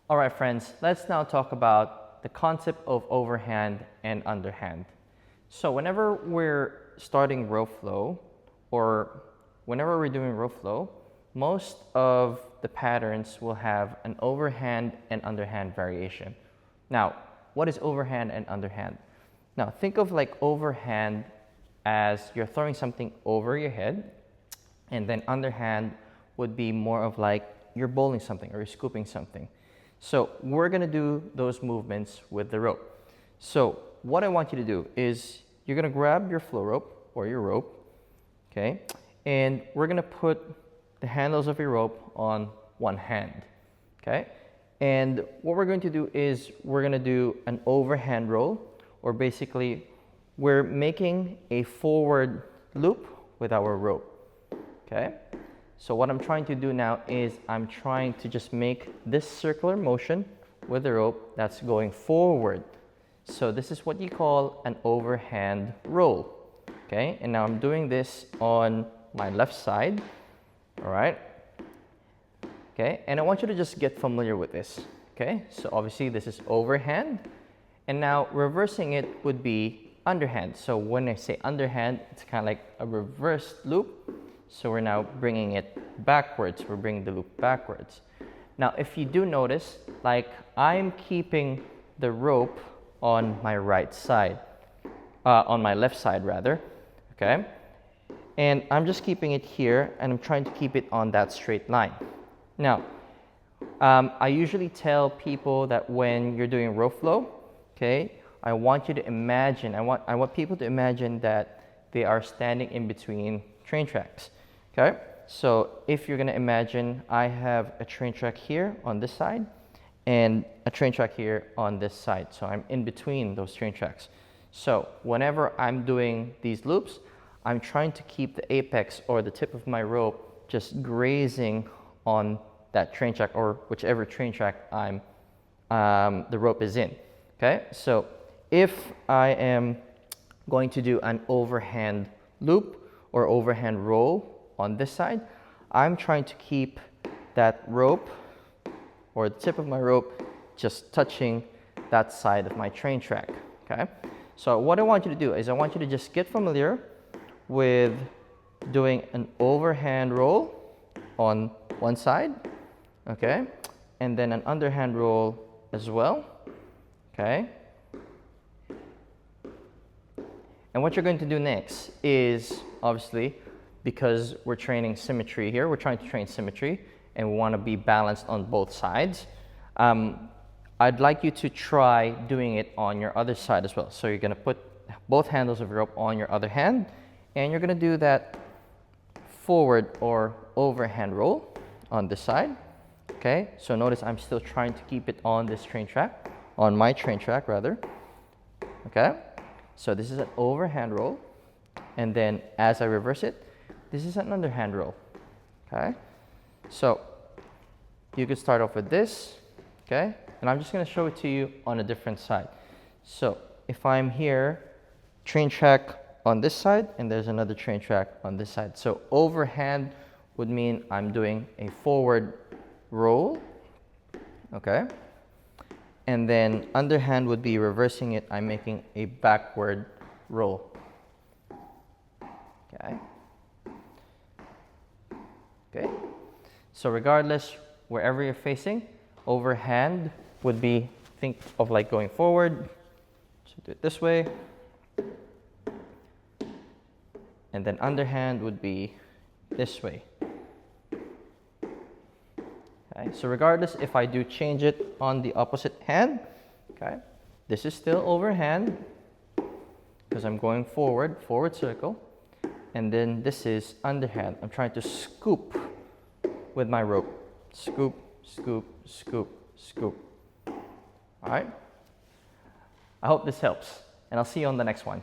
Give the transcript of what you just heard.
All right, friends, let's now talk about the concept of overhand and underhand. So whenever we're starting rope flow or whenever we're doing rope flow, most of the patterns will have an overhand and underhand variation. Now, what is overhand and underhand? Now, think of like overhand as you're throwing something over your head, and then underhand would be more of like you're bowling something or you're scooping something. So we're gonna do those movements with the rope. So what I want you to do is you're gonna grab your flow rope or your rope, okay? And we're gonna put the handles of your rope on one hand, okay? And what we're going to do is we're gonna do an overhand roll, or basically we're making a forward loop with our rope, okay? So what I'm trying to do now is I'm trying to just make this circular motion with the rope that's going forward. So this is what you call an overhand roll, okay? And now I'm doing this on my left side, all right? Okay, and I want you to just get familiar with this, okay? So obviously this is overhand, and now reversing it would be underhand. So when I say underhand, it's kind of like a reversed loop. So we're now bringing it backwards. We're bringing the loop backwards. Now, if you do notice, like I'm keeping the rope on my right side, on my left side rather, okay? And I'm just keeping it here, and I'm trying to keep it on that straight line. Now, I usually tell people that when you're doing rope flow, okay, I want you to imagine, I want people to imagine that they are standing in between train tracks. Okay, so if you're gonna imagine I have a train track here on this side and a train track here on this side. So I'm in between those train tracks. So whenever I'm doing these loops, I'm trying to keep the apex or the tip of my rope just grazing on that train track or whichever train track the rope is in. Okay, so if I am going to do an overhand loop or overhand roll on this side, I'm trying to keep that rope or the tip of my rope just touching that side of my train track, okay? So what I want you to do is I want you to just get familiar with doing an overhand roll on one side, okay? And then an underhand roll as well, okay? And what you're going to do next is obviously, because we're training symmetry here, we're trying to train symmetry and we want to be balanced on both sides. I'd like you to try doing it on your other side as well. So you're going to put both handles of your rope on your other hand, and you're going to do that forward or overhand roll on this side. Okay, so notice I'm still trying to keep it on this train track, on my train track rather. Okay, so this is an overhand roll, and then as I reverse it, this is an underhand roll, okay? So you could start off with this, okay? And I'm just gonna show it to you on a different side. So if I'm here, train track on this side, and there's another train track on this side. So overhand would mean I'm doing a forward roll, okay? And then underhand would be reversing it, I'm making a backward roll, okay? Okay, so regardless, wherever you're facing, overhand would be, think of like going forward. So do it this way. And then underhand would be this way. Okay, so regardless, if I do change it on the opposite hand, okay, this is still overhand because I'm going forward, forward circle. And then this is underhand. I'm trying to scoop with my rope. Scoop, scoop, scoop, scoop. All right? I hope this helps, and I'll see you on the next one.